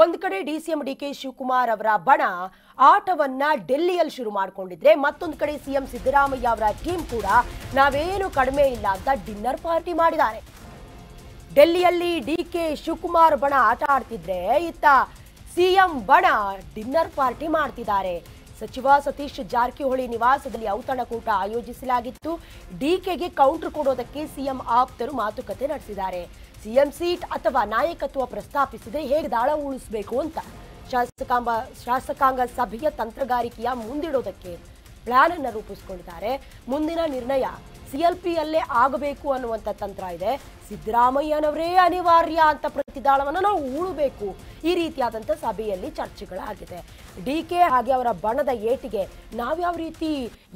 ಒಂದು ಕಡೆ DCM DK Shivakumar ಅವರ ಬಣ ಆಟವನ್ನ ಡೆಲ್ಲಿಯಲ್ಲಿ ಶುರು ಮಾಡಿಕೊಂಡಿದ್ರೆ ಮತ್ತೊಂದು ಕಡೆ ಸಿಎಂ ಸಿದ್ದರಾಮಯ್ಯ ಅವರ ಟೀಮ್ ಕೂಡ ನಾವೇನು ಕಡಿಮೆ ಇಲ್ಲ ಅಂತ ಡಿನ್ನರ್ ಪಾರ್ಟಿ ಮಾಡಿದ್ದಾರೆ. ಡೆಲ್ಲಿಯಲ್ಲಿ ಡಿಕೆ ಶಿವಕುಮಾರ್ ಬಣ ಆಟ ಆಡ್ತಿದ್ರೆ ಇತ್ತ ಸಿಎಂ ಬಣ ಡಿನ್ನರ್ ಪಾರ್ಟಿ ಮಾಡ್ತಿದ್ದಾರೆ. ಸಚಿವ ಸತೀಶ್ ಜಾರಕಿಹೊಳಿ ನಿವಾಸದಲ್ಲಿ ಔತಣಕೂಟ ಆಯೋಜಿಸಲಾಗಿತ್ತು. ಡಿಕೆಗೆ ಕೌಂಟರ್ ಕೊಡೋದಕ್ಕೆ ಸಿಎಂ ಆಪ್ತರು ಮಾತುಕತೆ ನಡೆಸಿದ್ದಾರೆ. ಸಿಎಂ ಸೀಟ್ ಅಥವಾ ನಾಯಕತ್ವ ಪ್ರಸ್ತಾಪಿಸದೆ ಹೇಗೆ ದಾಳ ಉಳಿಸಬೇಕು ಅಂತ ಶಾಸಕಾಂಗ ಸಭೆಯ ತಂತ್ರಗಾರಿಕೆಯ ಮುಂದಿಡೋದಕ್ಕೆ ಪ್ಲಾನ್ ಅನ್ನು ರೂಪಿಸಿಕೊಂಡಿದ್ದಾರೆ. ಮುಂದಿನ ನಿರ್ಣಯ ಸಿಎಲ್ಪಿಯಲ್ಲೇ ಆಗಬೇಕು ಅನ್ನುವಂಥ ತಂತ್ರ ಇದೆ. ಸಿದ್ದರಾಮಯ್ಯನವರೇ ಅನಿವಾರ್ಯ ಅಂತ ಪ್ರತಿದಾಳವನ್ನು ನಾವು ಉಳಬೇಕು. ಈ ರೀತಿಯಾದಂಥ ಸಭೆಯಲ್ಲಿ ಚರ್ಚೆಗಳಾಗಿದೆ. ಡಿಕೆ ಹಾಗೆ ಅವರ ಬಣದ ಏಟಿಗೆ ನಾವ್ಯಾವ ರೀತಿ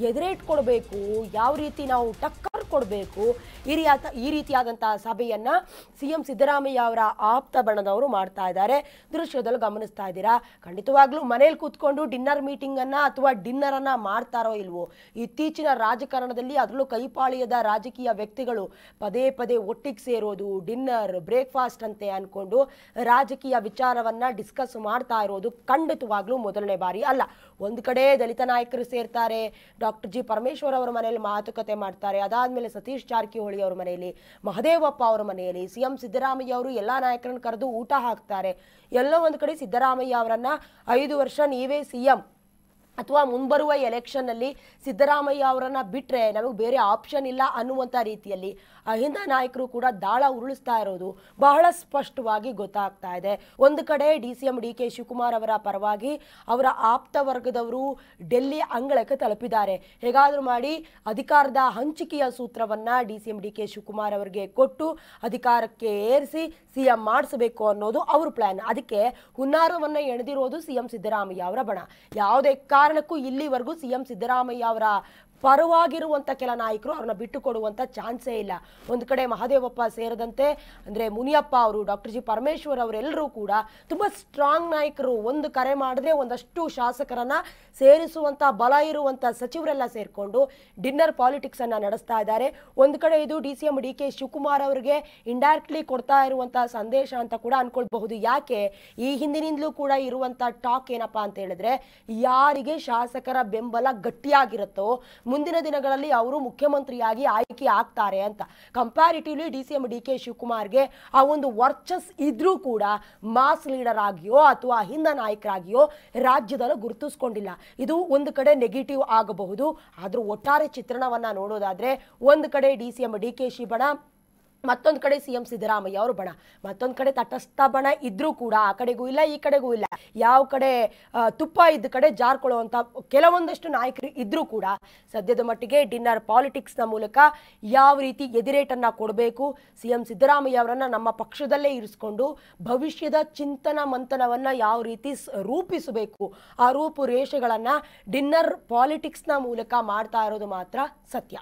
ಎದುರೇಟ್ ಕೊಡಬೇಕು, ಯಾವ ರೀತಿ ನಾವು ಟಕ್ಕರ್ ಕೊಡಬೇಕು, ಈ ರೀತಿಯಾದಂತಹ ಸಭೆಯನ್ನ ಸಿಎಂ ಸಿದ್ದರಾಮಯ್ಯ ಅವರ ಆಪ್ತ ಬಣದವರು ಮಾಡ್ತಾ ಇದ್ದಾರೆ. ದೃಶ್ಯದಲ್ಲಿ ಗಮನಿಸ್ತಾ ಇದ್ದೀರಾ. ಖಂಡಿತವಾಗ್ಲೂ ಮನೇಲಿ ಕೂತ್ಕೊಂಡು ಡಿನ್ನರ್ ಮೀಟಿಂಗ್ ಅನ್ನ ಅಥವಾ ಡಿನ್ನರ್ ಅನ್ನ ಮಾಡ್ತಾರೋ ಇಲ್ವೋ, ಇತ್ತೀಚಿನ ರಾಜಕಾರಣದಲ್ಲಿ ಅದರಲ್ಲೂ ಕೈಪಾಳ್ಯದ ರಾಜಕೀಯ ವ್ಯಕ್ತಿಗಳು ಪದೇ ಪದೇ ಒಟ್ಟಿಗೆ ಸೇರೋದು, ಡಿನ್ನರ್ ಬ್ರೇಕ್ಫಾಸ್ಟ್ ಅಂತೆ ಅನ್ಕೊಂಡು ರಾಜಕೀಯ ವಿಚಾರವನ್ನ ಡಿಸ್ಕಸ್ ಮಾಡ್ತಾ ಇರೋದು ಖಂಡಿತವಾಗ್ಲೂ ಮೊದಲನೇ ಬಾರಿ ಅಲ್ಲ. ಒಂದು ಕಡೆ ದಲಿತ ನಾಯಕರು ಸೇರ್ತಾರೆ, ಡಾಕ್ಟರ್ ಜಿ ಪರಮೇಶ್ವರ್ ಅವರ ಮನೆಯಲ್ಲಿ ಮಾತುಕತೆ ಮಾಡ್ತಾರೆ. ಅದಾದ್ಮೇಲೆ ಸತೀಶ್ ಜಾರಕಿಹೊಳಿ ಅವರ ಮನೆಯಲ್ಲಿ, ಮಹದೇವಪ್ಪ ಅವರ ಮನೆಯಲ್ಲಿ ಸಿಎಂ ಸಿದ್ದರಾಮಯ್ಯ ಅವರು ಎಲ್ಲಾ ನಾಯಕರನ್ನು ಕರೆದು ಊಟ ಹಾಕ್ತಾರೆ. ಎಲ್ಲೋ ಒಂದು ಕಡೆ ಸಿದ್ದರಾಮಯ್ಯ ಅವರನ್ನ 5 ವರ್ಷ ನೀವೇ ಸಿಎಂ ಅಥವಾ ಮುಂಬರುವ ಎಲೆಕ್ಷನ್ ನಲ್ಲಿ ಸಿದ್ದರಾಮಯ್ಯ ಅವರನ್ನ ಬಿಟ್ರೆ ನಮಗೆ ಬೇರೆ ಆಪ್ಷನ್ ಇಲ್ಲ ಅನ್ನುವಂಥ ರೀತಿಯಲ್ಲಿ ಅಹಿಂದ ನಾಯಕರು ಕೂಡ ದಾಳ ಉರುಳಿಸ್ತಾ ಇರೋದು ಬಹಳ ಸ್ಪಷ್ಟವಾಗಿ ಗೊತ್ತಾಗ್ತಾ ಇದೆ. ಒಂದು ಕಡೆ ಡಿಸಿಎಂ ಡಿಕೆ ಶಿವಕುಮಾರ್ ಅವರ ಪರವಾಗಿ ಅವರ ಆಪ್ತ ವರ್ಗದವರು ಡೆಲ್ಲಿ ಅಂಗಳಕ್ಕೆ ತಲುಪಿದ್ದಾರೆ. ಹೇಗಾದರೂ ಮಾಡಿ ಅಧಿಕಾರದ ಹಂಚಿಕೆಯ ಸೂತ್ರವನ್ನ ಡಿಸಿಎಂ ಡಿಕೆ ಶಿವಕುಮಾರ್ ಅವರಿಗೆ ಕೊಟ್ಟು ಅಧಿಕಾರಕ್ಕೆ ಏರಿಸಿ ಸಿಎಂ ಮಾಡಿಸಬೇಕು ಅನ್ನೋದು ಅವ್ರ ಪ್ಲಾನ್. ಅದಕ್ಕೆ ಹುನ್ನಾರವನ್ನ ಎಳೆದಿರೋದು ಸಿಎಂ ಸಿದ್ದರಾಮಯ್ಯ ಅವರ ಬಣ. ಯಾವುದೇ ಕಾರಣಕ್ಕೂ ಇಲ್ಲಿವರೆಗೂ ಸಿಎಂ ಸಿದ್ದರಾಮಯ್ಯ ಅವರ ಪರವಾಗಿರುವಂಥ ಕೆಲ ನಾಯಕರು ಅವ್ರನ್ನ ಬಿಟ್ಟು ಕೊಡುವಂಥ ಚಾನ್ಸೇ ಇಲ್ಲ. ಒಂದು ಕಡೆ ಮಹದೇವಪ್ಪ ಸೇರಿದಂತೆ ಅಂದರೆ ಮುನಿಯಪ್ಪ ಅವರು, ಡಾಕ್ಟರ್ ಜಿ ಪರಮೇಶ್ವರ್ ಅವರೆಲ್ಲರೂ ಕೂಡ ತುಂಬ ಸ್ಟ್ರಾಂಗ್ ನಾಯಕರು. ಒಂದು ಕರೆ ಮಾಡಿದ್ರೆ ಒಂದಷ್ಟು ಶಾಸಕರನ್ನ ಸೇರಿಸುವಂಥ ಬಲ ಇರುವಂಥ ಸಚಿವರೆಲ್ಲ ಸೇರಿಕೊಂಡು ಡಿನ್ನರ್ ಪಾಲಿಟಿಕ್ಸ್ ಅನ್ನ ನಡೆಸ್ತಾ ಇದ್ದಾರೆ. ಒಂದು ಕಡೆ ಇದು ಡಿಸಿಎಂ ಡಿಕೆ ಶಿವಕುಮಾರ್ ಅವರಿಗೆ ಇಂಡೈರೆಕ್ಟ್ಲಿ ಕೊಡ್ತಾ ಇರುವಂಥ ಸಂದೇಶ ಅಂತ ಕೂಡ ಅನ್ಕೊಳ್ಬಹುದು. ಯಾಕೆ ಈ ಹಿಂದಿನಿಂದಲೂ ಕೂಡ ಇರುವಂಥ ಟಾಕ್ ಏನಪ್ಪಾ ಅಂತ ಹೇಳಿದ್ರೆ, ಯಾರಿಗೆ ಶಾಸಕರ ಬೆಂಬಲ ಗಟ್ಟಿಯಾಗಿರುತ್ತೋ ಮುಂದಿನ ದಿನಗಳಲ್ಲಿ ಅವರು ಮುಖ್ಯಮಂತ್ರಿಯಾಗಿ ಆಯ್ಕೆ ಆಗ್ತಾರೆ ಅಂತ. ಕಂಪ್ಯಾರಿಟಿವ್ಲಿ ಡಿಸಿಎಂ ಡಿಕೆ ಶಿವಕುಮಾರ್ಗೆ ಆ ಒಂದು ವರ್ಚಸ್ ಇದ್ರೂ ಕೂಡ ಮಾಸ್ ಲೀಡರ್ ಆಗಿಯೋ ಅಥವಾ ಹಿಂದ ನಾಯಕರಾಗಿಯೋ ರಾಜ್ಯದಲ್ಲಿ ಗುರುತಿಸ್ಕೊಂಡಿಲ್ಲ. ಇದು ಒಂದು ಕಡೆ ನೆಗೆಟಿವ್ ಆಗಬಹುದು. ಆದ್ರೂ ಒಟ್ಟಾರೆ ಚಿತ್ರಣವನ್ನ ನೋಡೋದಾದ್ರೆ ಒಂದು ಕಡೆ ಡಿಸಿಎಂ ಡಿಕೆ ಶಿ ಬಣ, ಮತ್ತೊಂದು ಕಡೆ ಸಿಎಂ ಸಿದ್ದರಾಮಯ್ಯ ಅವರು ಬಣ, ಮತ್ತೊಂದು ಕಡೆ ತಟಸ್ಥ ಬಣ ಇದ್ರೂ ಕೂಡ ಆ ಕಡೆಗೂ ಇಲ್ಲ ಈ ಕಡೆಗೂ ಇಲ್ಲ. ಯಾವ ಕಡೆ ತುಪ್ಪ ಇದ್ದ ಕಡೆ ಜಾರ್ಕೊಳ್ಳುವಂಥ ಕೆಲವೊಂದಷ್ಟು ನಾಯಕರು ಇದ್ರೂ ಕೂಡ ಸದ್ಯದ ಮಟ್ಟಿಗೆ ಡಿನ್ನರ್ ಪಾಲಿಟಿಕ್ಸ್ನ ಮೂಲಕ ಯಾವ ರೀತಿ ಎದಿರೇಟನ್ನು ಕೊಡಬೇಕು, ಸಿಎಂ ಸಿದ್ದರಾಮಯ್ಯ ಅವರನ್ನ ನಮ್ಮ ಪಕ್ಷದಲ್ಲೇ ಇರಿಸ್ಕೊಂಡು ಭವಿಷ್ಯದ ಚಿಂತನ ಮಂಥನವನ್ನು ಯಾವ ರೀತಿ ರೂಪಿಸಬೇಕು, ಆ ರೂಪುರೇಷೆಗಳನ್ನು ಡಿನ್ನರ್ ಪಾಲಿಟಿಕ್ಸ್ನ ಮೂಲಕ ಮಾಡ್ತಾ ಇರೋದು ಮಾತ್ರ ಸತ್ಯ.